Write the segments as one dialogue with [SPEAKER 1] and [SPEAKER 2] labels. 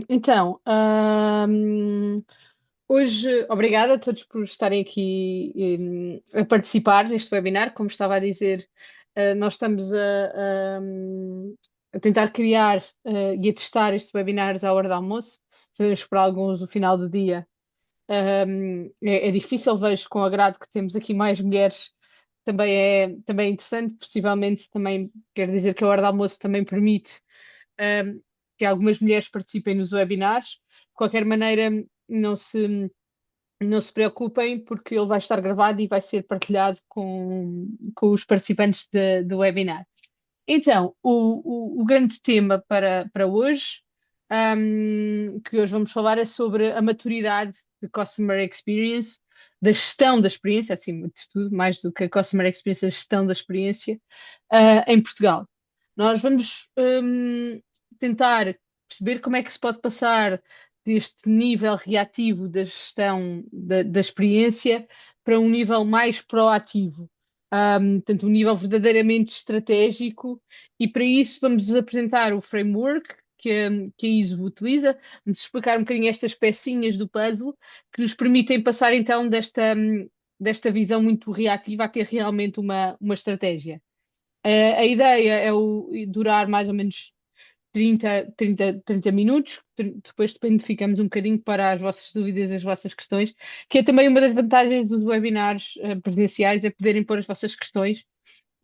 [SPEAKER 1] Então, hoje, obrigada a todos por estarem aqui a participar neste webinar. Como estava a dizer, nós estamos a tentar criar e a testar estes webinars à hora do almoço. Sabemos que para alguns o final do dia é difícil, vejo com agrado que temos aqui mais mulheres. Também é interessante, possivelmente também quer dizer que a hora do almoço também permite um, que algumas mulheres participem nos webinars. De qualquer maneira, não se preocupem, porque ele vai estar gravado e vai ser partilhado com os participantes do webinar. Então, o grande tema para hoje, que hoje vamos falar, é sobre a maturidade de Customer Experience, da gestão da experiência, acima de tudo, mais do que a Customer Experience, a gestão da experiência, em Portugal. Nós vamos tentar perceber como é que se pode passar deste nível reativo da gestão da experiência para um nível mais proativo. Portanto, um nível verdadeiramente estratégico, e para isso vamos apresentar o framework que a ISO utiliza, vamos explicar um bocadinho estas pecinhas do puzzle que nos permitem passar então desta visão muito reativa a ter realmente uma estratégia. A ideia é durar mais ou menos 30 minutos, depois depende, ficamos um bocadinho para as vossas dúvidas, as vossas questões, que é também uma das vantagens dos webinars presenciais, é poderem pôr as vossas questões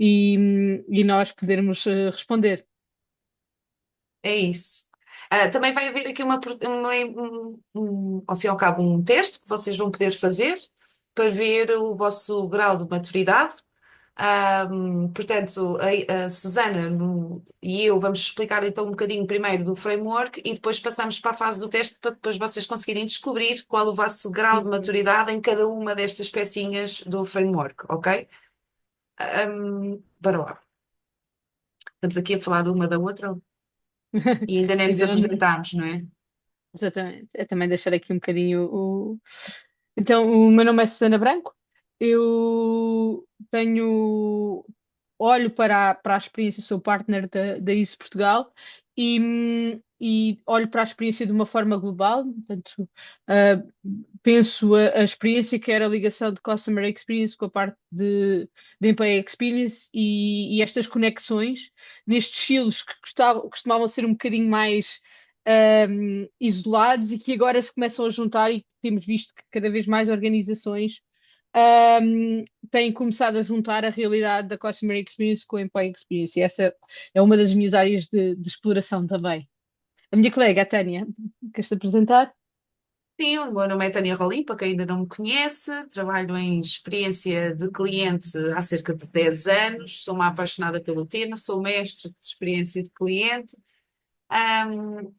[SPEAKER 1] e nós podermos responder.
[SPEAKER 2] É isso. Também vai haver aqui ao fim e ao cabo, um teste que vocês vão poder fazer para ver o vosso grau de maturidade. Portanto, a Susana e eu vamos explicar então um bocadinho primeiro do framework e depois passamos para a fase do teste para depois vocês conseguirem descobrir qual o vosso grau de
[SPEAKER 1] Uhum.
[SPEAKER 2] maturidade em cada uma destas pecinhas do framework, ok? Para lá. Estamos aqui a falar uma da outra e ainda nem nos
[SPEAKER 1] Ainda não.
[SPEAKER 2] apresentámos, não é?
[SPEAKER 1] Exatamente. É também deixar aqui um bocadinho Então, o meu nome é Susana Branco. Eu olho para a experiência, sou partner da ISO Portugal e olho para a experiência de uma forma global. Portanto, ah, penso a experiência que era a ligação de Customer Experience com a parte de Employee Experience e estas conexões nestes silos que costumavam ser um bocadinho mais isolados e que agora se começam a juntar, e temos visto que cada vez mais organizações têm começado a juntar a realidade da Customer Experience com a Employee Experience, e essa é uma das minhas áreas de exploração também. A minha colega, a Tânia, queres-te apresentar?
[SPEAKER 2] Sim, o meu nome é Tânia Rolim, para quem ainda não me conhece, trabalho em experiência de cliente há cerca de 10 anos, sou uma apaixonada pelo tema, sou mestre de experiência de cliente,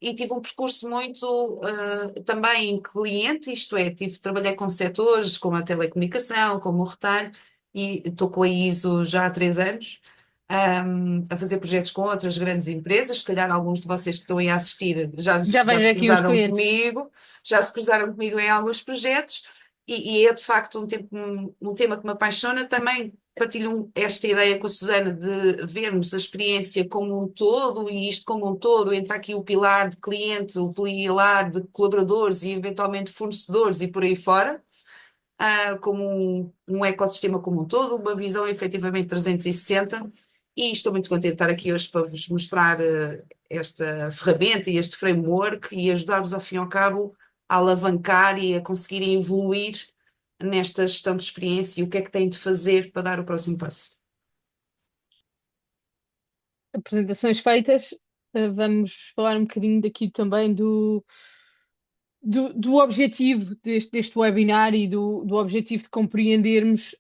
[SPEAKER 2] e tive um percurso muito também em cliente, isto é, trabalhei com setores como a telecomunicação, como o retalho, e estou com a ISO já há 3 anos, a fazer projetos com outras grandes empresas. Se calhar alguns de vocês que estão aí a assistir
[SPEAKER 1] Já
[SPEAKER 2] já
[SPEAKER 1] vejo
[SPEAKER 2] se
[SPEAKER 1] aqui os
[SPEAKER 2] cruzaram
[SPEAKER 1] clientes.
[SPEAKER 2] comigo, já se cruzaram comigo em alguns projetos, e é de facto um tema que me apaixona. Também partilho esta ideia com a Susana de vermos a experiência como um todo, e isto como um todo, entra aqui o pilar de cliente, o pilar de colaboradores e eventualmente fornecedores e por aí fora, como um ecossistema como um todo, uma visão efetivamente 360. E estou muito contente de estar aqui hoje para vos mostrar esta ferramenta e este framework e ajudar-vos ao fim e ao cabo a alavancar e a conseguirem evoluir nesta gestão de experiência e o que é que têm de fazer para dar o próximo passo.
[SPEAKER 1] Apresentações feitas, vamos falar um bocadinho daqui também do objetivo deste webinar e do objetivo de compreendermos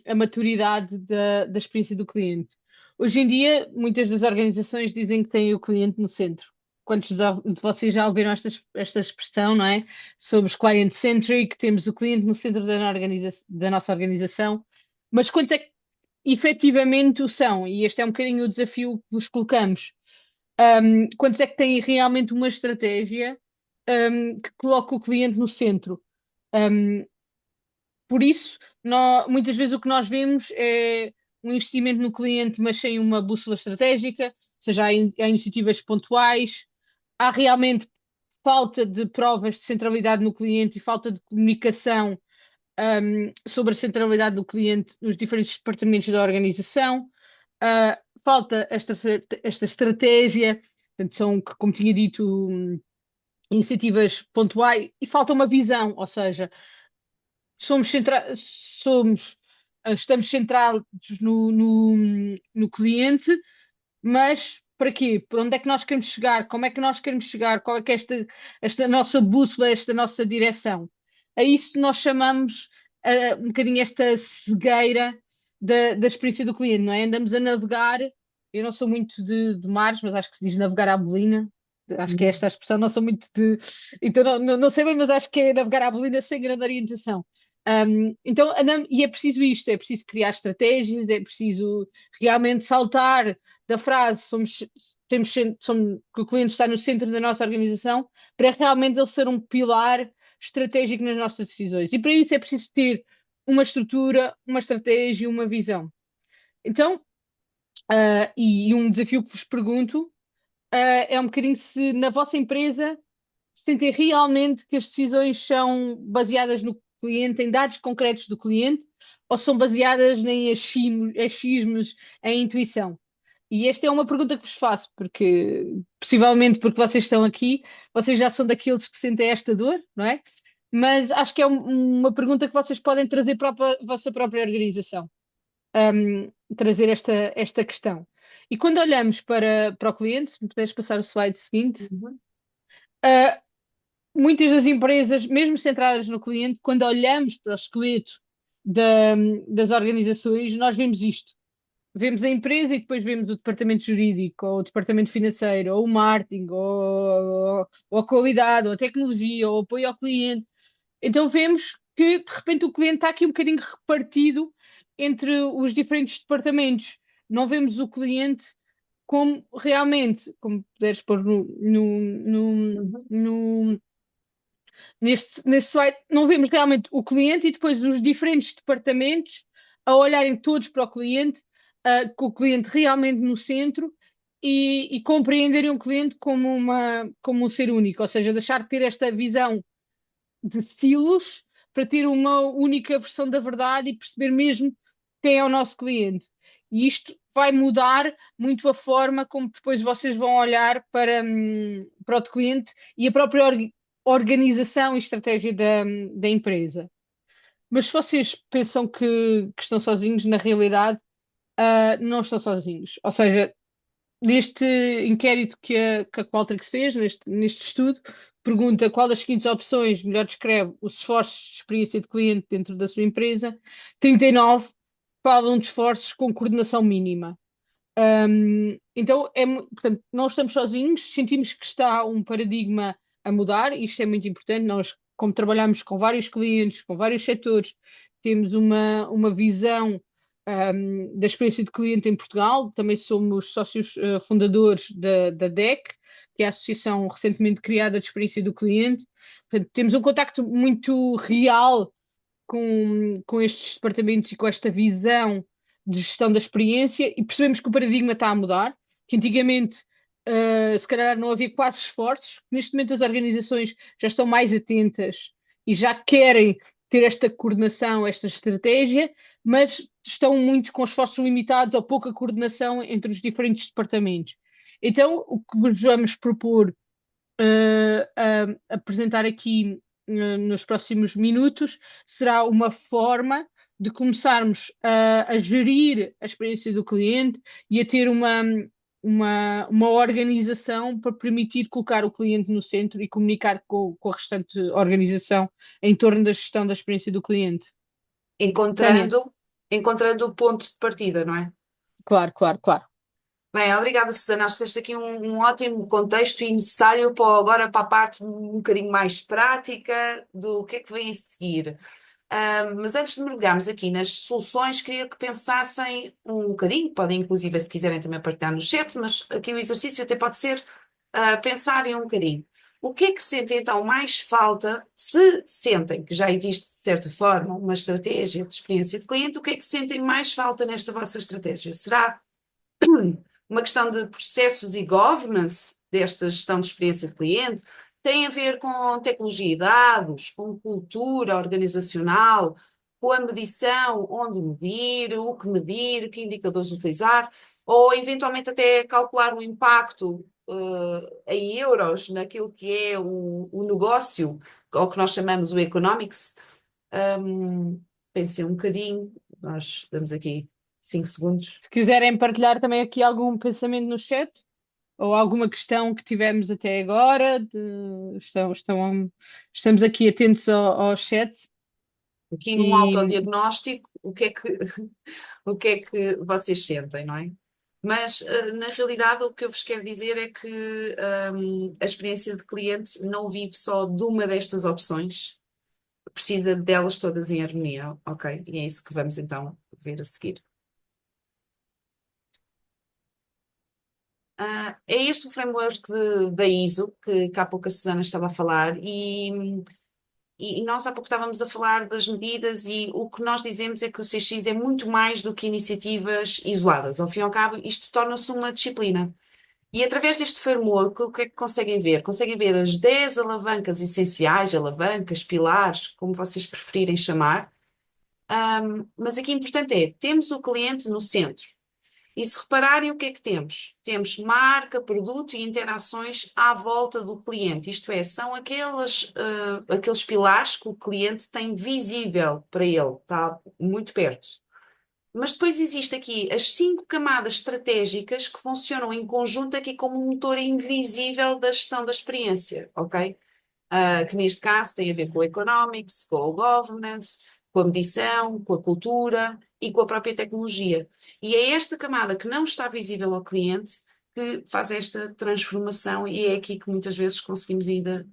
[SPEAKER 1] a maturidade da experiência do cliente. Hoje em dia, muitas das organizações dizem que têm o cliente no centro. Quantos de vocês já ouviram esta expressão, não é? Somos client-centric, temos o cliente no centro da nossa organização, mas quantos é que efetivamente o são? E este é um bocadinho o desafio que vos colocamos. Quantos é que têm realmente uma estratégia, que coloca o cliente no centro? Um, por isso, muitas vezes o que nós vemos é um investimento no cliente, mas sem uma bússola estratégica, ou seja, há iniciativas pontuais, há realmente falta de provas de centralidade no cliente e falta de comunicação sobre a centralidade do cliente nos diferentes departamentos da organização. Falta esta estratégia, portanto, são, como tinha dito, iniciativas pontuais e falta uma visão, ou seja, somos, somos estamos centrados no cliente, mas para quê? Para onde é que nós queremos chegar? Como é que nós queremos chegar? Qual é que é esta nossa bússola, esta nossa direção? A isso nós chamamos um bocadinho esta cegueira da experiência do cliente, não é? Andamos a navegar, eu não sou muito de mares, mas acho que se diz navegar à bolina, acho que é esta a expressão, não sou muito de. Então não sei bem, mas acho que é navegar à bolina sem grande orientação. Então, e é preciso isto, é preciso criar estratégias, é preciso realmente saltar da frase que o cliente está no centro da nossa organização para realmente ele ser um pilar estratégico nas nossas decisões. E para isso é preciso ter uma estrutura, uma estratégia, uma visão. Então, e um desafio que vos pergunto, é um bocadinho se na vossa empresa sentem realmente que as decisões são baseadas no cliente, em dados concretos do cliente, ou são baseadas em achismos, em intuição? E esta é uma pergunta que vos faço, porque possivelmente porque vocês estão aqui, vocês já são daqueles que sentem esta dor, não é? Mas acho que é uma pergunta que vocês podem trazer para a vossa própria organização, trazer esta questão. E quando olhamos para o cliente, se me puderes passar o slide seguinte,
[SPEAKER 2] Uhum.
[SPEAKER 1] uh, muitas das empresas, mesmo centradas no cliente, quando olhamos para o esqueleto das organizações, nós vemos isto. Vemos a empresa e depois vemos o departamento jurídico, ou o departamento financeiro, ou o marketing, ou a qualidade, ou a tecnologia, ou o apoio ao cliente. Então vemos que de repente o cliente está aqui um bocadinho repartido entre os diferentes departamentos. Não vemos o cliente como realmente, como puderes pôr
[SPEAKER 2] Uhum.
[SPEAKER 1] neste slide, não vemos realmente o cliente e depois os diferentes departamentos a olharem todos para o cliente, com o cliente realmente no centro e compreenderem o cliente como um ser único, ou seja, deixar de ter esta visão de silos para ter uma única versão da verdade e perceber mesmo quem é o nosso cliente. E isto vai mudar muito a forma como depois vocês vão olhar para o cliente e a própria organização e estratégia da empresa. Mas se vocês pensam que estão sozinhos, na realidade, não estão sozinhos. Ou seja, neste inquérito que a Qualtrics fez, neste estudo, pergunta qual das seguintes opções melhor descreve os esforços de experiência de cliente dentro da sua empresa. 39 falam de esforços com coordenação mínima. Então, portanto, não estamos sozinhos, sentimos que está um paradigma a mudar, isto é muito importante. Nós, como trabalhamos com vários clientes, com vários setores, temos uma visão, da experiência de cliente em Portugal. Também somos sócios, fundadores da DEC, que é a associação recentemente criada de experiência do cliente. Portanto, temos um contacto muito real com estes departamentos e com esta visão de gestão da experiência e percebemos que o paradigma está a mudar, que antigamente se calhar não havia quase esforços, neste momento as organizações já estão mais atentas e já querem ter esta coordenação, esta estratégia, mas estão muito com esforços limitados ou pouca coordenação entre os diferentes departamentos. Então, o que vos vamos propor apresentar aqui nos próximos minutos será uma forma de começarmos a gerir a experiência do cliente e a ter uma organização para permitir colocar o cliente no centro e comunicar com a restante organização em torno da gestão da experiência do cliente. Tânia,
[SPEAKER 2] Encontrando o ponto de partida, não é?
[SPEAKER 1] claro, claro, claro.
[SPEAKER 2] Bem, obrigada, Susana. Acho que tens aqui um ótimo contexto e necessário para agora para a parte um bocadinho mais prática do que é que vem a seguir. Mas antes de mergulharmos aqui nas soluções, queria que pensassem um bocadinho, podem inclusive, se quiserem, também partilhar no chat, mas aqui o exercício até pode ser pensarem um bocadinho. O que é que sentem então mais falta, se sentem que já existe, de certa forma, uma estratégia de experiência de cliente, o que é que sentem mais falta nesta vossa estratégia? Será uma questão de processos e governance desta gestão de experiência de cliente, tem a ver com tecnologia e dados, com cultura organizacional, com a medição, onde medir, que indicadores utilizar, ou eventualmente até calcular o impacto em euros naquilo que é o negócio, ou que nós chamamos o economics. Pensei um bocadinho, nós damos aqui 5 segundos.
[SPEAKER 1] Se quiserem partilhar também aqui algum pensamento no chat ou alguma questão que tivemos até agora, estamos aqui atentos ao chat
[SPEAKER 2] Aqui num
[SPEAKER 1] e,
[SPEAKER 2] autodiagnóstico, o que é que vocês sentem, não é? Mas, na realidade, o que eu vos quero dizer é que, a experiência de cliente não vive só de uma destas opções, precisa delas todas em harmonia, ok? E é isso que vamos então ver a seguir. É este o framework da ISO, que há pouco a Susana estava a falar, e nós há pouco estávamos a falar das medidas e o que nós dizemos é que o CX é muito mais do que iniciativas isoladas. Ao fim e ao cabo, isto torna-se uma disciplina. E através deste framework, o que é que conseguem ver? Conseguem ver as 10 alavancas essenciais, alavancas, pilares, como vocês preferirem chamar. Mas aqui o importante é, temos o cliente no centro. E se repararem, o que é que temos? Temos marca, produto e interações à volta do cliente. Isto é, são aqueles pilares que o cliente tem visível para ele, está muito perto. Mas depois existe aqui as 5 camadas estratégicas que funcionam em conjunto aqui como um motor invisível da gestão da experiência, ok? Que neste caso tem a ver com o economics, com o governance, com a medição, com a cultura e com a própria tecnologia. E é esta camada que não está visível ao cliente que faz esta transformação e é aqui que muitas vezes conseguimos ainda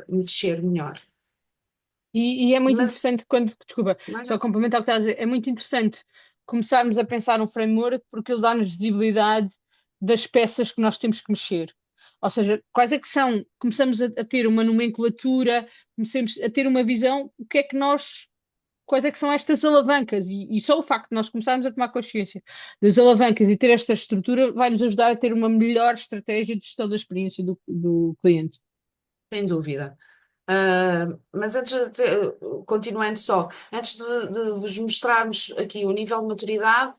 [SPEAKER 2] mexer melhor.
[SPEAKER 1] e é muito
[SPEAKER 2] Mas,
[SPEAKER 1] interessante quando, desculpa,
[SPEAKER 2] não é
[SPEAKER 1] só
[SPEAKER 2] nada.
[SPEAKER 1] complementar o que estás a dizer, é muito interessante começarmos a pensar um framework porque ele dá-nos visibilidade das peças que nós temos que mexer. Ou seja, quais é que são? Começamos a ter uma nomenclatura, começamos a ter uma visão, o que é que nós, quais é que são estas alavancas? E só o facto de nós começarmos a tomar consciência das alavancas e ter esta estrutura vai nos ajudar a ter uma melhor estratégia de gestão da experiência do cliente.
[SPEAKER 2] Sem dúvida. Mas antes, continuando só, antes de vos mostrarmos aqui o nível de maturidade,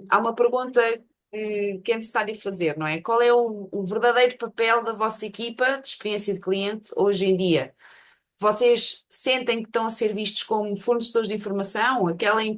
[SPEAKER 2] há uma pergunta que é necessário fazer, não é? Qual é o verdadeiro papel da vossa equipa de experiência de cliente hoje em dia? Vocês sentem que estão a ser vistos como fornecedores de informação? Aquele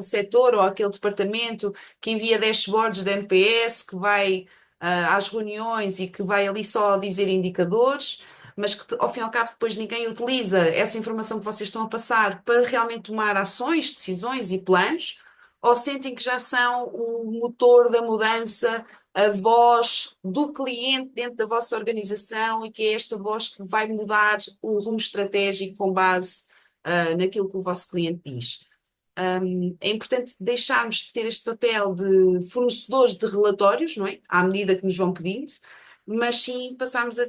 [SPEAKER 2] setor ou aquele departamento que envia dashboards de NPS, que vai às reuniões e que vai ali só dizer indicadores, mas que ao fim e ao cabo depois ninguém utiliza essa informação que vocês estão a passar para realmente tomar ações, decisões e planos? Ou sentem que já são o motor da mudança, a voz do cliente dentro da vossa organização e que é esta voz que vai mudar o rumo estratégico com base naquilo que o vosso cliente diz? É importante deixarmos de ter este papel de fornecedores de relatórios, não é? À medida que nos vão pedindo, mas sim passarmos a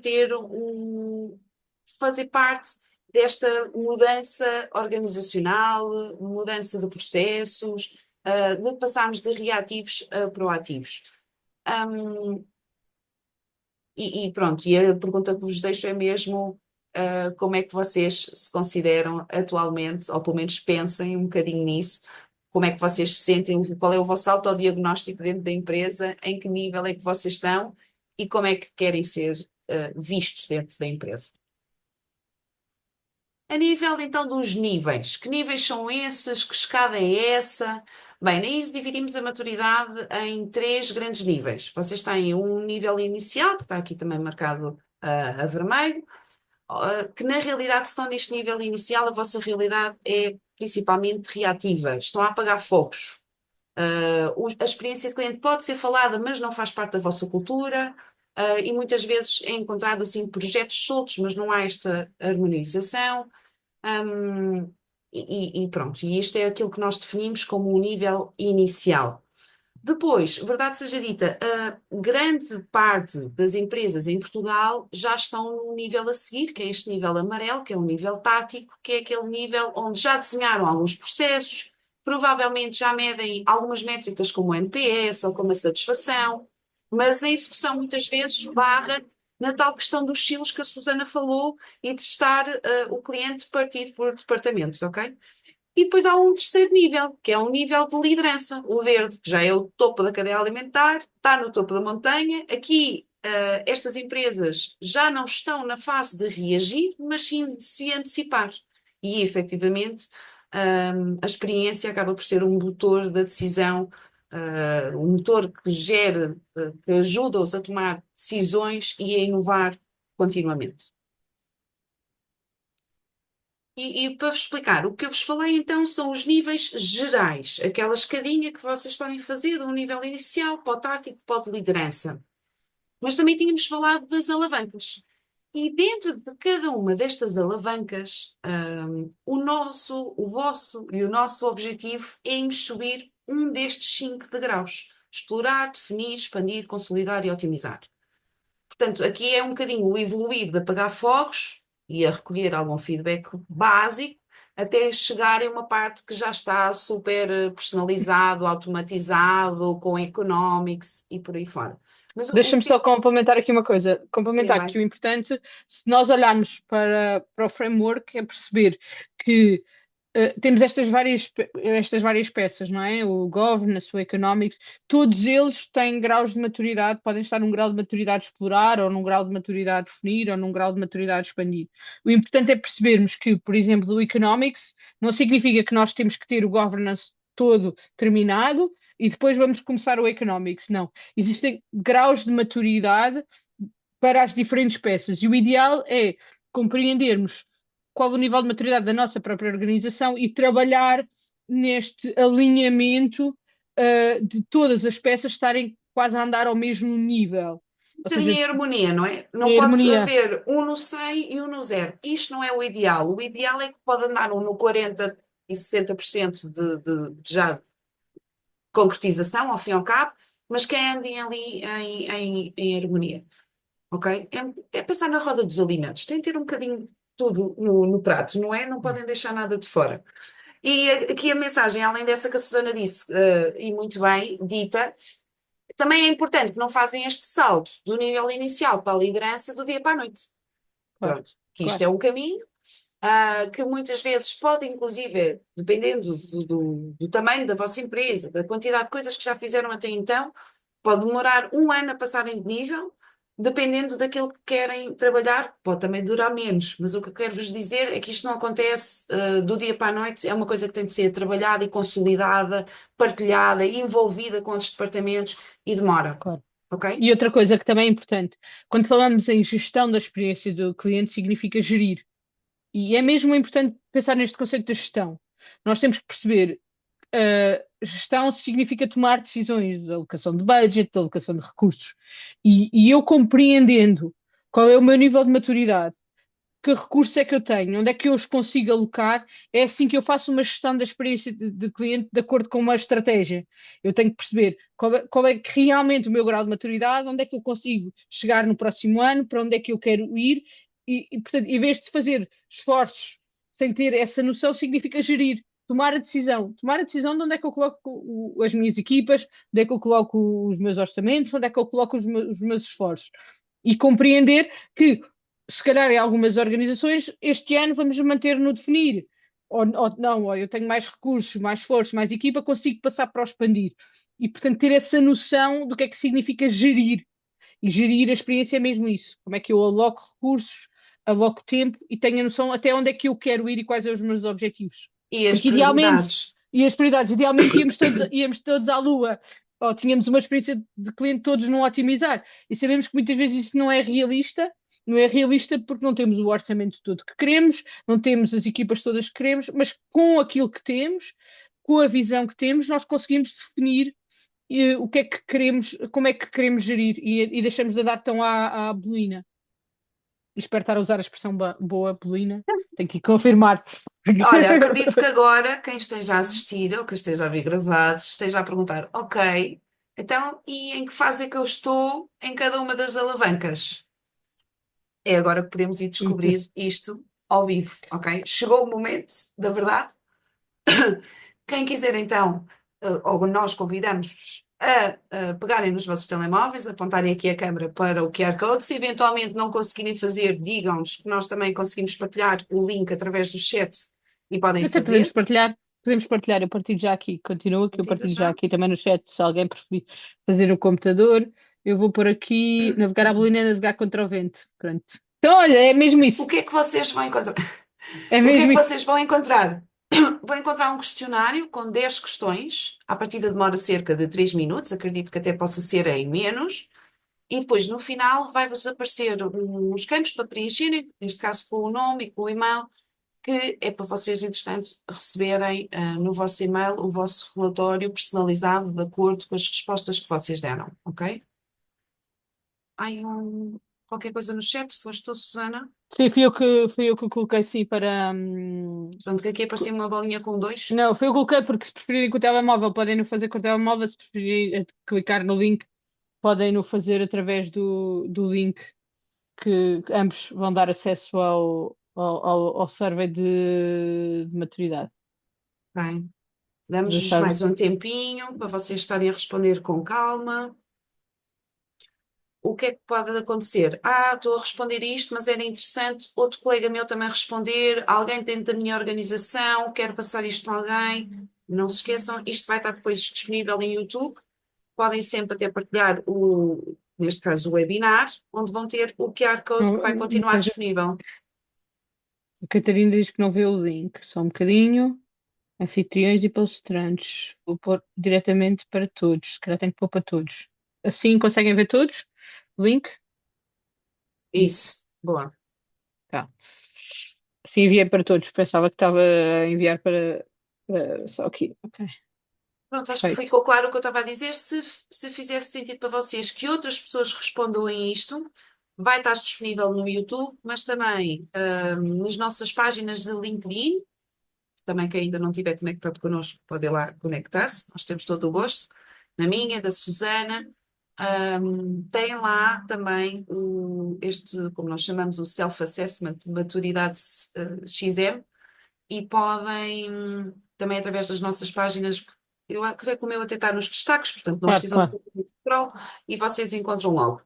[SPEAKER 2] fazer parte desta mudança organizacional, mudança de processos, de passarmos de reativos a proativos. Um, e pronto, e a pergunta que vos deixo é mesmo como é que vocês se consideram atualmente, ou pelo menos pensem um bocadinho nisso, como é que vocês se sentem, qual é o vosso autodiagnóstico dentro da empresa, em que nível é que vocês estão e como é que querem ser vistos dentro da empresa. A nível então dos níveis, que níveis são esses? Que escada é essa? Bem, na ISO dividimos a maturidade em 3 grandes níveis. Vocês têm um nível inicial, que está aqui também marcado a vermelho, que na realidade, se estão neste nível inicial, a vossa realidade é principalmente reativa. Estão a apagar fogos. A experiência de cliente pode ser falada, mas não faz parte da vossa cultura. E muitas vezes é encontrado assim projetos soltos, mas não há esta harmonização. Um, e pronto, e isto é aquilo que nós definimos como o nível inicial. Depois, verdade seja dita, a grande parte das empresas em Portugal já estão no nível a seguir, que é este nível amarelo, que é o nível tático, que é aquele nível onde já desenharam alguns processos, provavelmente já medem algumas métricas como o NPS ou como a satisfação, mas a execução muitas vezes barra na tal questão dos silos que a Susana falou e de estar o cliente partido por departamentos, ok? E depois há um terceiro nível, que é um nível de liderança, o verde, que já é o topo da cadeia alimentar, está no topo da montanha. Aqui, estas empresas já não estão na fase de reagir, mas sim de se antecipar. E, efetivamente, a experiência acaba por ser um motor da decisão, um motor que gera, que ajuda-os a tomar decisões e a inovar continuamente. E para vos explicar, o que eu vos falei então são os níveis gerais, aquela escadinha que vocês podem fazer de um nível inicial para o tático, para o de liderança. Mas também tínhamos falado das alavancas. E dentro de cada uma destas alavancas, o vosso e o nosso objetivo é irmos subir um destes 5 degraus. Explorar, definir, expandir, consolidar e otimizar. Portanto, aqui é um bocadinho o evoluir de apagar fogos e a recolher algum feedback básico até chegar a uma parte que já está super personalizado, automatizado, com economics e por aí fora. Mas o
[SPEAKER 1] Deixa-me
[SPEAKER 2] que...
[SPEAKER 1] só complementar aqui uma coisa.
[SPEAKER 2] Sim,
[SPEAKER 1] Complementar
[SPEAKER 2] vai.
[SPEAKER 1] que o importante, se nós olharmos para o framework, é perceber que temos estas várias peças, não é? O governance, o economics, todos eles têm graus de maturidade, podem estar num grau de maturidade explorar, ou num grau de maturidade definir, ou num grau de maturidade expandir. O importante é percebermos que, por exemplo, o economics não significa que nós temos que ter o governance todo terminado e depois vamos começar o economics. Não. Existem graus de maturidade para as diferentes peças e o ideal é compreendermos qual o nível de maturidade da nossa própria organização e trabalhar neste alinhamento de todas as peças estarem quase a andar ao mesmo nível.
[SPEAKER 2] Um
[SPEAKER 1] Ou
[SPEAKER 2] bocadinho
[SPEAKER 1] seja,
[SPEAKER 2] em harmonia, não é? Não
[SPEAKER 1] em
[SPEAKER 2] pode
[SPEAKER 1] harmonia.
[SPEAKER 2] haver um no 100 e um no 0. Isto não é o ideal. O ideal é que pode andar um no 40 e 60% já de concretização, ao fim e ao cabo, mas que andem ali em harmonia. Ok? É pensar na roda dos alimentos. Tem que ter um bocadinho tudo no prato, não é? Não podem deixar nada de fora. E aqui a mensagem, além dessa que a Susana disse, e muito bem dita, também é importante que não fazem este salto do nível inicial para a liderança do dia para a noite.
[SPEAKER 1] Claro,
[SPEAKER 2] Pronto. Que isto
[SPEAKER 1] claro.
[SPEAKER 2] é um caminho, que muitas vezes pode, inclusive, dependendo do tamanho da vossa empresa, da quantidade de coisas que já fizeram até então, pode demorar um ano a passarem de nível, dependendo daquilo que querem trabalhar, pode também durar menos, mas o que eu quero vos dizer é que isto não acontece, do dia para a noite, é uma coisa que tem de ser trabalhada e consolidada, partilhada, envolvida com outros departamentos e demora,
[SPEAKER 1] Claro.
[SPEAKER 2] ok?
[SPEAKER 1] E outra coisa que também é importante, quando falamos em gestão da experiência do cliente, significa gerir. E é mesmo importante pensar neste conceito da gestão. Nós temos que perceber gestão significa tomar decisões de alocação de budget, de alocação de recursos. E eu compreendendo qual é o meu nível de maturidade, que recursos é que eu tenho, onde é que eu os consigo alocar, é assim que eu faço uma gestão da experiência de cliente de acordo com uma estratégia. Eu tenho que perceber qual é que realmente o meu grau de maturidade, onde é que eu consigo chegar no próximo ano, para onde é que eu quero ir, portanto, em vez de fazer esforços sem ter essa noção, significa gerir. Tomar a decisão de onde é que eu coloco as minhas equipas, onde é que eu coloco os meus orçamentos, onde é que eu coloco os meus esforços. E compreender que se calhar em algumas organizações, este ano vamos manter no definir. Ou não, ou eu tenho mais recursos, mais esforço, mais equipa, consigo passar para o expandir. E, portanto, ter essa noção do que é que significa gerir. E gerir a experiência é mesmo isso. Como é que eu aloco recursos, aloco tempo e tenho a noção até onde é que eu quero ir e quais são os meus objetivos.
[SPEAKER 2] E as
[SPEAKER 1] Porque idealmente,
[SPEAKER 2] prioridades.
[SPEAKER 1] e as prioridades, idealmente íamos todos à lua, ou tínhamos uma experiência de cliente todos no otimizar. E sabemos que muitas vezes isto não é realista porque não temos o orçamento todo que queremos, não temos as equipas todas que queremos, mas com aquilo que temos, com a visão que temos, nós conseguimos definir o que é que queremos, como é que queremos gerir e deixamos de dar tão à bolina. E espero estar a usar a expressão boa, bolina. Tenho que confirmar.
[SPEAKER 2] Olha, acredito que agora quem esteja a assistir ou quem esteja a ver gravado esteja a perguntar: ok, então e em que fase é que eu estou em cada uma das alavancas? É agora que podemos ir
[SPEAKER 1] Muito.
[SPEAKER 2] descobrir isto ao vivo, ok? Chegou o momento da verdade. Quem quiser então, ou nós convidamos a pegarem nos vossos telemóveis, apontarem aqui a câmera para o QR Code. Se eventualmente não conseguirem fazer, digam-nos que nós também conseguimos partilhar o link através do chat e podem
[SPEAKER 1] Até podemos
[SPEAKER 2] fazer.
[SPEAKER 1] partilhar. Podemos partilhar, eu partilho já aqui. Continua que eu
[SPEAKER 2] Partilha
[SPEAKER 1] partilho já
[SPEAKER 2] já.
[SPEAKER 1] aqui também no chat, se alguém preferir fazer no computador. Eu vou pôr aqui, navegar à bolina, navegar contra o vento. Pronto. Então, olha, é mesmo
[SPEAKER 2] O
[SPEAKER 1] isso.
[SPEAKER 2] que é que vocês vão encontrar?
[SPEAKER 1] É
[SPEAKER 2] O que é
[SPEAKER 1] mesmo
[SPEAKER 2] que
[SPEAKER 1] isso.
[SPEAKER 2] vocês vão encontrar? Vão encontrar um questionário com 10 questões. À partida demora cerca de 3 minutos, acredito que até possa ser em menos. E depois, no final, vai-vos aparecer uns campos para preencherem, neste caso com o nome e com o e-mail, que é para vocês, entretanto, receberem no vosso e-mail o vosso relatório personalizado de acordo com as respostas que vocês deram, ok? Qualquer coisa no chat, foste tu, Susana?
[SPEAKER 1] Sim, fui eu que coloquei sim para.
[SPEAKER 2] Pronto, que aqui aparecia uma bolinha com dois.
[SPEAKER 1] Não, foi eu que coloquei porque se preferirem com o telemóvel, podem no fazer com o telemóvel. Se preferirem clicar no link, podem no fazer através do link que ambos vão dar acesso ao survey de maturidade.
[SPEAKER 2] Bem,
[SPEAKER 1] Vou
[SPEAKER 2] damos-vos
[SPEAKER 1] deixar.
[SPEAKER 2] mais um tempinho para vocês estarem a responder com calma. O que é que pode acontecer? Estou a responder isto, mas era interessante outro colega meu também responder. Alguém dentro da minha organização, quero passar isto para alguém. Não se esqueçam, isto vai estar depois disponível em YouTube. Podem sempre até partilhar neste caso, o webinar, onde vão ter o QR Code que vai
[SPEAKER 1] Uma
[SPEAKER 2] continuar
[SPEAKER 1] coisa,
[SPEAKER 2] disponível.
[SPEAKER 1] a Catarina diz que não vê o link, só um bocadinho. Anfitriões e palestrantes. Vou pôr diretamente para todos. Se calhar tenho que pôr para todos. Assim conseguem ver todos? O link?
[SPEAKER 2] Isso, boa.
[SPEAKER 1] Tá. Sim, enviei para todos. Pensava que estava a enviar só aqui. Ok,
[SPEAKER 2] Pronto, acho que
[SPEAKER 1] perfeito.
[SPEAKER 2] ficou claro o que eu estava a dizer. Se fizesse sentido para vocês que outras pessoas respondam a isto, vai estar disponível no YouTube, mas também nas nossas páginas de LinkedIn. Também quem ainda não estiver conectado connosco pode ir lá conectar-se. Nós temos todo o gosto. Na minha, da Susana. Tem lá também como nós chamamos, o Self-Assessment de Maturidade XM, e podem também através das nossas páginas, eu creio que o meu até está nos destaques, portanto não
[SPEAKER 1] Claro,
[SPEAKER 2] precisam de
[SPEAKER 1] claro.
[SPEAKER 2] fazer muito scroll e vocês encontram logo.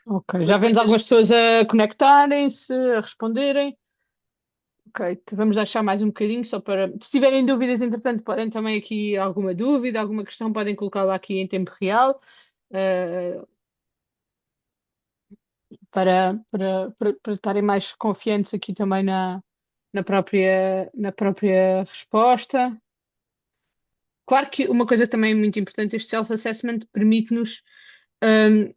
[SPEAKER 1] Ok, já vemos
[SPEAKER 2] Muitas,
[SPEAKER 1] algumas pessoas a conectarem-se, a responderem. Ok, então vamos deixar mais um bocadinho só para. Se tiverem dúvidas, entretanto, podem também aqui alguma dúvida, alguma questão, podem colocá-la aqui em tempo real, eh, para estarem mais confiantes aqui também na própria resposta. Claro que uma coisa também muito importante, este self-assessment permite-nos, hum,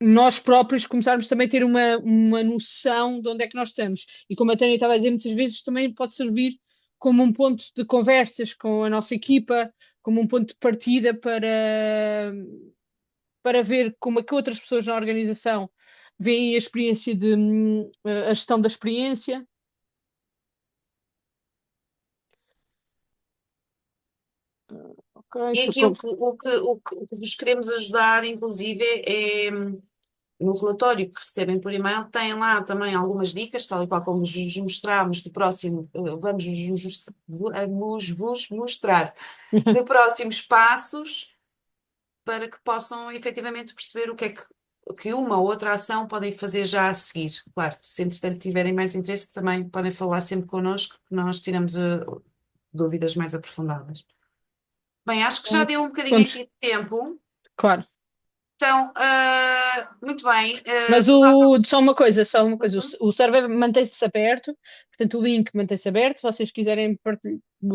[SPEAKER 1] nós próprios começarmos também a ter uma noção de onde é que nós estamos. E como a Tânia estava a dizer, muitas vezes também pode servir como um ponto de conversas com a nossa equipa, como um ponto de partida para ver como é que outras pessoas na organização veem a experiência a gestão da experiência. Ok,
[SPEAKER 2] e
[SPEAKER 1] tu
[SPEAKER 2] aqui o que vos queremos ajudar, inclusive, é no relatório que recebem por e-mail, tem lá também algumas dicas, tal e qual como vos mostramos do próximo, vamos vos mostrar de próximos passos para que possam efetivamente perceber o que é que uma ou outra ação podem fazer já a seguir. Claro, se entretanto tiverem mais interesse, também podem falar sempre connosco, que nós tiramos dúvidas mais aprofundadas. Bem, acho que já deu um bocadinho
[SPEAKER 1] Pronto,
[SPEAKER 2] aqui de tempo.
[SPEAKER 1] claro.
[SPEAKER 2] Então, muito bem.
[SPEAKER 1] Mas só uma coisa, o server mantém-se aberto, portanto o link mantém-se aberto, se vocês quiserem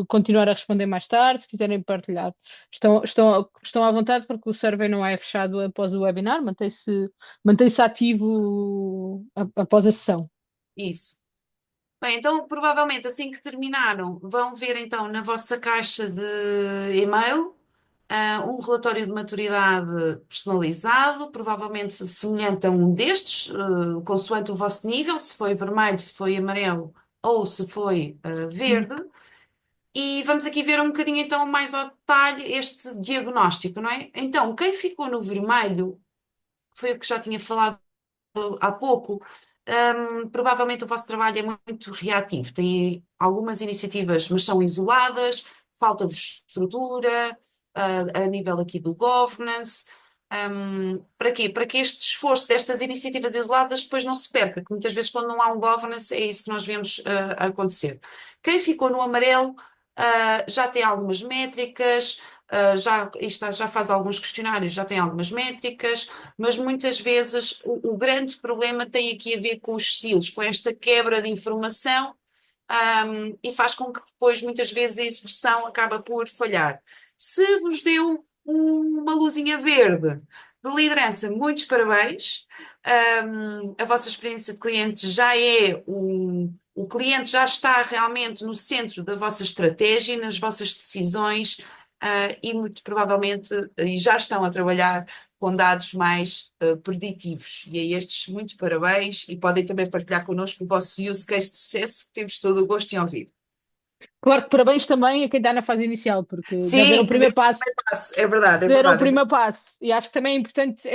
[SPEAKER 1] continuar a responder mais tarde, se quiserem partilhar, estão à vontade porque o server não é fechado após o webinar, mantém-se ativo após a sessão.
[SPEAKER 2] Isso. Bem, então provavelmente assim que terminaram, vão ver então na vossa caixa de e-mail um relatório de maturidade personalizado, provavelmente semelhante a um destes, consoante o vosso nível, se foi vermelho, se foi amarelo ou se foi verde. E vamos aqui ver um bocadinho então mais ao detalhe este diagnóstico, não é? Então, quem ficou no vermelho foi o que já tinha falado há pouco, Provavelmente o vosso trabalho é muito reativo, tem algumas iniciativas, mas são isoladas, falta-vos estrutura, a nível aqui do governance. Para quê? Para que este esforço destas iniciativas isoladas depois não se perca, que muitas vezes quando não há um governance é isso que nós vemos acontecer. Quem ficou no amarelo, já tem algumas métricas, já faz alguns questionários, já tem algumas métricas, mas muitas vezes o grande problema tem aqui a ver com os silos, com esta quebra de informação, e faz com que depois, muitas vezes, a execução acaba por falhar. Se vos deu uma luzinha verde de liderança, muitos parabéns. A vossa experiência de cliente já é o cliente já está realmente no centro da vossa estratégia, nas vossas decisões, e muito provavelmente e já estão a trabalhar com dados mais preditivos. E a estes, muito parabéns e podem também partilhar connosco o vosso use case de sucesso, que temos todo o gosto em ouvir.
[SPEAKER 1] Claro que parabéns também a quem está na fase inicial, porque já deram o
[SPEAKER 2] Sim, que deu
[SPEAKER 1] primeiro
[SPEAKER 2] o
[SPEAKER 1] passo,
[SPEAKER 2] primeiro passo. É verdade, é
[SPEAKER 1] deram o
[SPEAKER 2] verdade, é
[SPEAKER 1] primeiro
[SPEAKER 2] verdade.
[SPEAKER 1] passo. E acho que também é importante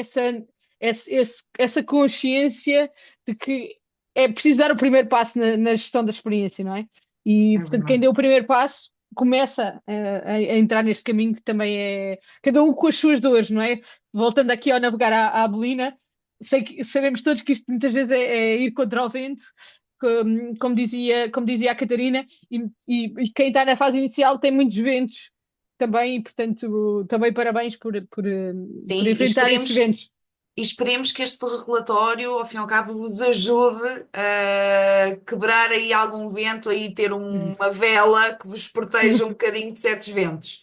[SPEAKER 1] essa consciência de que é preciso dar o primeiro passo na gestão da experiência, não é? E,
[SPEAKER 2] É
[SPEAKER 1] portanto, quem
[SPEAKER 2] verdade.
[SPEAKER 1] deu o primeiro passo começa a entrar neste caminho que também é cada um com as suas dores, não é? Voltando aqui ao navegar à Abelina, sabemos todos que isto muitas vezes é ir contra o vento, como dizia a Catarina, e quem está na fase inicial tem muitos ventos também, e portanto, também parabéns por
[SPEAKER 2] Sim,
[SPEAKER 1] enfrentar esses ventos.
[SPEAKER 2] e esperemos que este relatório, ao fim e ao cabo, vos ajude a quebrar aí algum vento, aí ter uma vela que vos proteja um bocadinho de certos ventos.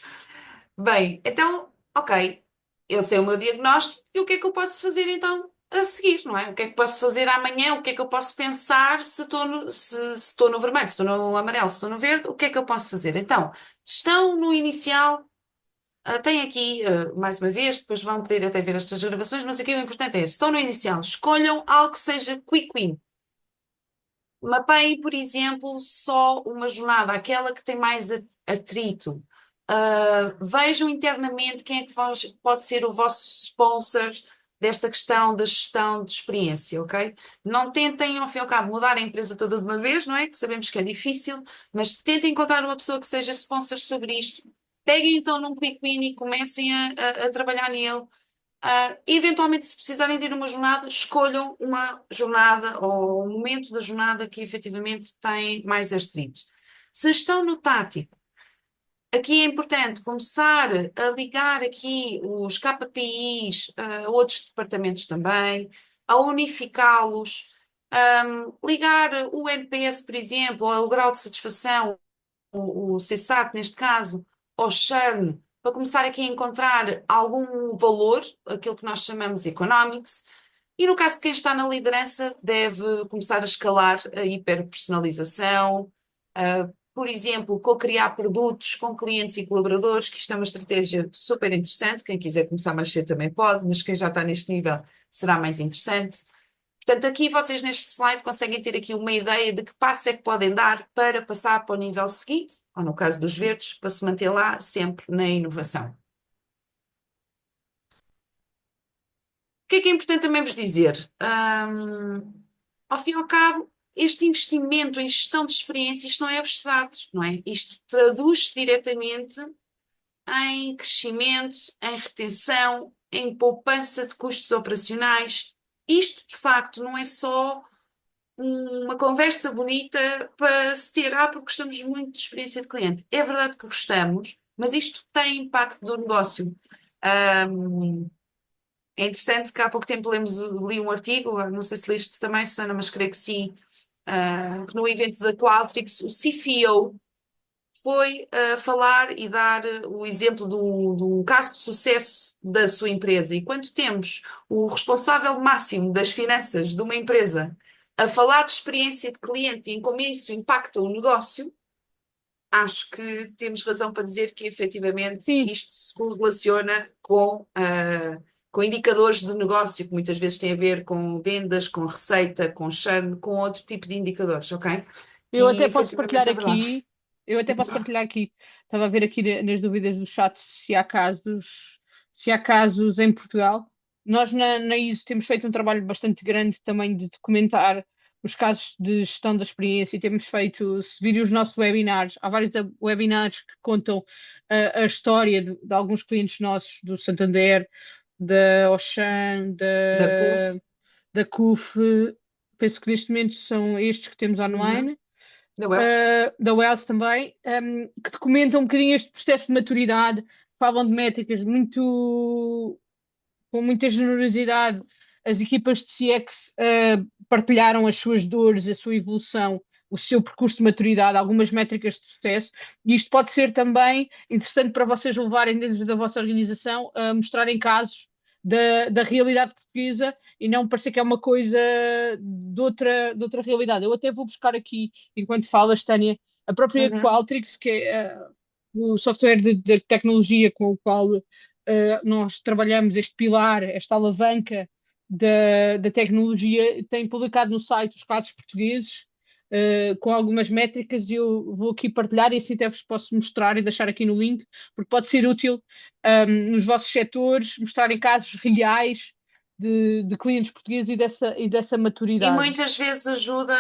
[SPEAKER 2] Bem, então, ok, eu sei o meu diagnóstico e o que é que eu posso fazer então a seguir, não é? O que é que posso fazer amanhã? O que é que eu posso pensar se estou no vermelho, se estou no amarelo, se estou no verde? O que é que eu posso fazer? Então, estão no inicial. Tem aqui, mais uma vez, depois vão poder até ver estas gravações, mas aqui o importante é, se estão no inicial, escolham algo que seja quick win. Mapeiem, por exemplo, só uma jornada, aquela que tem mais atrito. Vejam internamente quem é que pode ser o vosso sponsor desta questão da gestão de experiência, ok? Não tentem, ao fim e ao cabo, mudar a empresa toda de uma vez, não é? Que sabemos que é difícil, mas tentem encontrar uma pessoa que seja sponsor sobre isto. Peguem então num quick win e comecem a trabalhar nele. Eventualmente, se precisarem de ir uma jornada, escolham uma jornada ou um momento da jornada que efetivamente tem mais atrito. Se estão no tático, aqui é importante começar a ligar aqui os KPIs a outros departamentos também, a unificá-los, ligar o NPS, por exemplo, ou o grau de satisfação, o CSAT neste caso, ao churn, para começar aqui a encontrar algum valor, aquilo que nós chamamos economics, e no caso de quem está na liderança, deve começar a escalar a hiperpersonalização, por exemplo, co-criar produtos com clientes e colaboradores, que isto é uma estratégia super interessante. Quem quiser começar mais cedo também pode, mas quem já está neste nível será mais interessante. Portanto, aqui vocês neste slide conseguem ter aqui uma ideia de que passo é que podem dar para passar para o nível seguinte, ou no caso dos verdes, para se manter lá sempre na inovação. O que é importante também vos dizer? Ao fim e ao cabo, este investimento em gestão de experiência, isto não é abstrato, não é? Isto traduz-se diretamente em crescimento, em retenção, em poupança de custos operacionais. Isto, de facto, não é só uma conversa bonita para se ter, porque gostamos muito de experiência de cliente. É verdade que gostamos, mas isto tem impacto no negócio. Ahm, É interessante que há pouco tempo li um artigo, não sei se leste também, Susana, mas creio que sim, que no evento da Qualtrics, o CFO foi falar e dar o exemplo do caso de sucesso da sua empresa. E quando temos o responsável máximo das finanças de uma empresa a falar de experiência de cliente e em como isso impacta o negócio, acho que temos razão para dizer que efetivamente
[SPEAKER 1] Sim,
[SPEAKER 2] isto se correlaciona com indicadores de negócio, que muitas vezes têm a ver com vendas, com receita, com churn, com outro tipo de indicadores, ok?
[SPEAKER 1] eu
[SPEAKER 2] E
[SPEAKER 1] até posso partilhar
[SPEAKER 2] efetivamente é verdade.
[SPEAKER 1] aqui, eu até posso partilhar aqui, estava a ver aqui nas dúvidas do chat se há casos em Portugal. Nós na ISO temos feito um trabalho bastante grande também de documentar. os casos de gestão da experiência e temos feito, se virem os nossos webinars, há vários webinars que contam a história de alguns clientes nossos, do Santander, da Auchan,
[SPEAKER 2] Da CUF.
[SPEAKER 1] da CUF, penso que neste momento são estes que temos
[SPEAKER 2] Uhum.
[SPEAKER 1] online,
[SPEAKER 2] Da Wells.
[SPEAKER 1] da Wells também, que documentam um bocadinho este processo de maturidade, falam de métricas muito, com muita generosidade. As equipas de CX partilharam as suas dores, a sua evolução, o seu percurso de maturidade, algumas métricas de sucesso, e isto pode ser também interessante para vocês levarem dentro da vossa organização, a mostrarem casos da realidade portuguesa e não parecer que é uma coisa de outra realidade. Eu até vou buscar aqui, enquanto falas, Tânia, a própria
[SPEAKER 2] Uhum.
[SPEAKER 1] Qualtrics, que é o software de tecnologia com o qual nós trabalhamos este pilar, esta alavanca da tecnologia, tem publicado no site os casos portugueses, com algumas métricas, e eu vou aqui partilhar e assim até vos posso mostrar e deixar aqui no link, porque pode ser útil nos vossos setores, mostrarem casos reais de clientes portugueses e dessa
[SPEAKER 2] E
[SPEAKER 1] maturidade.
[SPEAKER 2] muitas vezes ajuda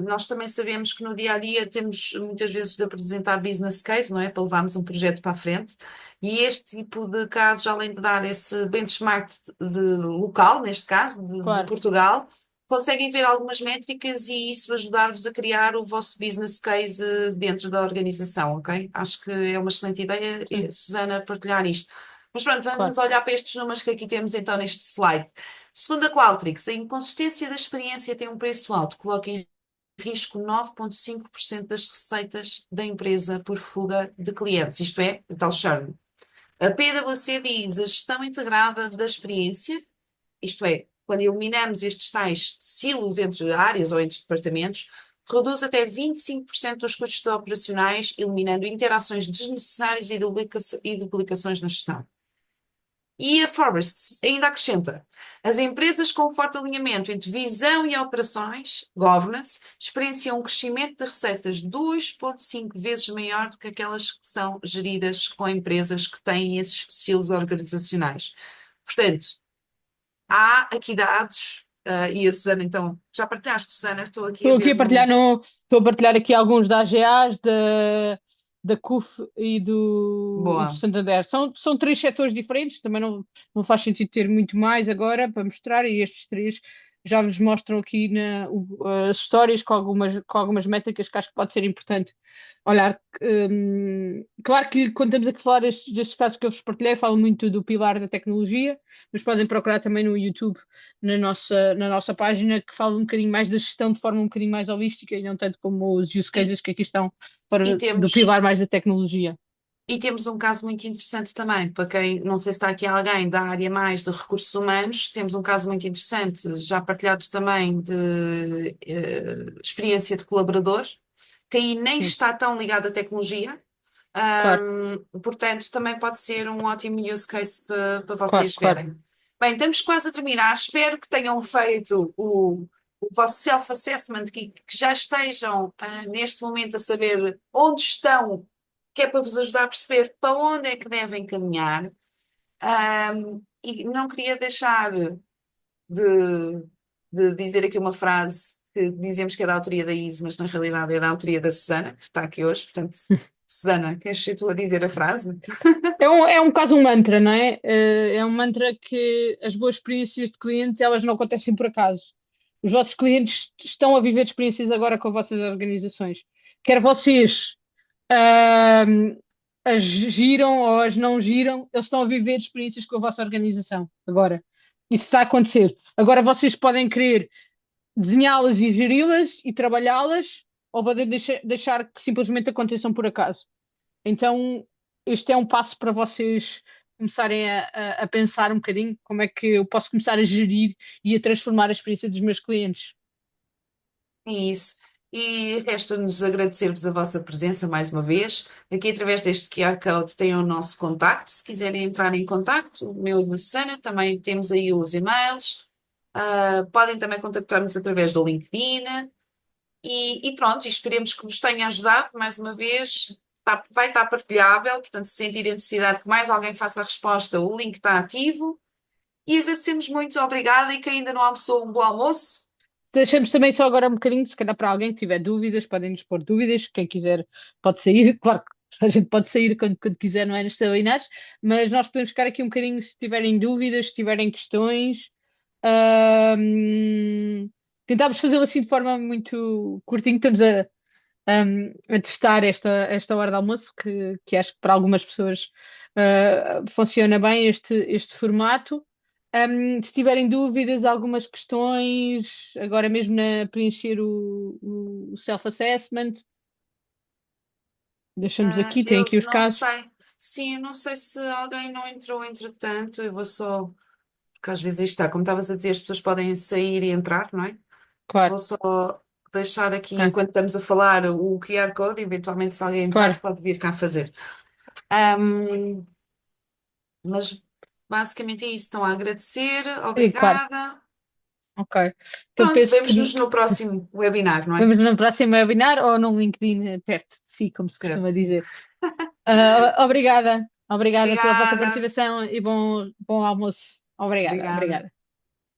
[SPEAKER 2] nós também sabemos que no dia a dia temos muitas vezes de apresentar business case, não é? Para levarmos um projeto para a frente. E este tipo de casos, além de dar esse benchmark local, neste caso, de
[SPEAKER 1] Claro,
[SPEAKER 2] Portugal, conseguem ver algumas métricas e isso ajudar-vos a criar o vosso business case dentro da organização, ok? Acho que é uma excelente ideia,
[SPEAKER 1] sim,
[SPEAKER 2] Susana, partilhar isto. Mas pronto, vamos
[SPEAKER 1] claro.
[SPEAKER 2] olhar para estes números que aqui temos então neste slide. Segundo a Qualtrics, a inconsistência da experiência tem um preço alto, coloca em risco 9,5% das receitas da empresa por fuga de clientes, isto é, o tal churn. A PwC diz a gestão integrada da experiência, isto é, quando eliminamos estes tais silos entre áreas ou entre departamentos, reduz até 25% dos custos operacionais, eliminando interações desnecessárias e duplicações na gestão. E a Forest ainda acrescenta: as empresas com forte alinhamento entre visão e operações, governance, experienciam um crescimento de receitas 2,5 vezes maior do que aquelas que são geridas com empresas que têm esses silos organizacionais. Portanto, há aqui dados, e a Susana, então, já partilhaste, Susana, estou aqui a
[SPEAKER 1] Estou aqui
[SPEAKER 2] ver
[SPEAKER 1] a partilhar
[SPEAKER 2] no.
[SPEAKER 1] no, estou a partilhar aqui alguns da AGAs, da CUF e do
[SPEAKER 2] Boa.
[SPEAKER 1] Santander. São três setores diferentes, também não faz sentido ter muito mais agora para mostrar, e estes três já vos mostram aqui as histórias com algumas métricas que acho que pode ser importante olhar. Claro que quando estamos aqui a falar destes casos que eu vos partilhei, falo muito do pilar da tecnologia, mas podem procurar também no YouTube, na nossa página, que fala um bocadinho mais da gestão de forma um bocadinho mais holística e não tanto como os use
[SPEAKER 2] E,
[SPEAKER 1] cases que aqui estão
[SPEAKER 2] e
[SPEAKER 1] fora do
[SPEAKER 2] temos
[SPEAKER 1] pilar mais da tecnologia.
[SPEAKER 2] E temos um caso muito interessante também, para quem, não sei se está aqui alguém da área mais de recursos humanos, temos um caso muito interessante, já partilhado também de experiência de colaborador, que aí nem
[SPEAKER 1] Sim,
[SPEAKER 2] está tão ligado à tecnologia,
[SPEAKER 1] claro,
[SPEAKER 2] portanto também pode ser um ótimo use case para
[SPEAKER 1] claro,
[SPEAKER 2] vocês
[SPEAKER 1] claro.
[SPEAKER 2] verem. Bem, estamos quase a terminar, espero que tenham feito o vosso self-assessment, que já estejam neste momento a saber onde estão, que é para vos ajudar a perceber para onde é que devem caminhar. E não queria deixar de dizer aqui uma frase que dizemos que é da autoria da Isa, mas na realidade é da autoria da Susana, que está aqui hoje. Portanto, Susana, queres ser tu a dizer a frase?
[SPEAKER 1] É um caso um mantra, não é? É um mantra que as boas experiências de clientes, elas não acontecem por acaso. Os vossos clientes estão a viver experiências agora com vossas organizações. Quer vocês ahm, as giram ou as não giram, eles estão a viver experiências com a vossa organização agora. Isso está a acontecer. Agora vocês podem querer desenhá-las e geri-las e trabalhá-las, ou podem deixar que simplesmente aconteçam por acaso. Então, este é um passo para vocês começarem a pensar um bocadinho como é que eu posso começar a gerir e a transformar a experiência dos meus clientes.
[SPEAKER 2] É isso. E resta-nos agradecer-vos a vossa presença mais uma vez. Aqui, através deste QR Code, têm o nosso contacto. Se quiserem entrar em contacto, o meu e da Susana, também temos aí os e-mails. Podem também contactar-nos através do LinkedIn. E pronto, e esperemos que vos tenha ajudado mais uma vez. Vai estar partilhável, portanto, se sentirem necessidade que mais alguém faça a resposta, o link está ativo. E agradecemos muito, obrigada. E quem ainda não almoçou, um bom almoço.
[SPEAKER 1] deixamos também só agora um bocadinho, se calhar para alguém que tiver dúvidas, podem nos pôr dúvidas. Quem quiser pode sair, claro que a gente pode sair quando quiser, não é? Nestes webinars, mas nós podemos ficar aqui um bocadinho se tiverem dúvidas, se tiverem questões. Ahm, Tentámos fazê-lo assim de forma muito curtinha. Estamos a testar esta hora de almoço, que acho que para algumas pessoas funciona bem este formato. Se tiverem dúvidas, algumas questões, agora mesmo na preencher o self-assessment, deixamos aqui, tem
[SPEAKER 2] Eu
[SPEAKER 1] aqui os
[SPEAKER 2] não
[SPEAKER 1] casos.
[SPEAKER 2] sei. Sim, eu não sei se alguém não entrou entretanto. Eu vou só. Porque às vezes isto está, como estavas a dizer, as pessoas podem sair e entrar, não é?
[SPEAKER 1] Claro,
[SPEAKER 2] Vou só deixar aqui,
[SPEAKER 1] ok,
[SPEAKER 2] enquanto estamos a falar, o QR Code. Eventualmente, se alguém entrar,
[SPEAKER 1] claro.
[SPEAKER 2] pode vir cá fazer. Ahm, mas basicamente é isso. Estão a agradecer.
[SPEAKER 1] E claro,
[SPEAKER 2] Obrigada.
[SPEAKER 1] ok. Então
[SPEAKER 2] Pronto,
[SPEAKER 1] penso que
[SPEAKER 2] vemo-nos no próximo webinar, não é?
[SPEAKER 1] vemos no próximo webinar ou no LinkedIn perto de si, como se costuma
[SPEAKER 2] Certo.
[SPEAKER 1] dizer. Obrigada pela vossa
[SPEAKER 2] Obrigada.
[SPEAKER 1] participação e bom almoço. Obrigada,
[SPEAKER 2] Obrigada.
[SPEAKER 1] obrigada.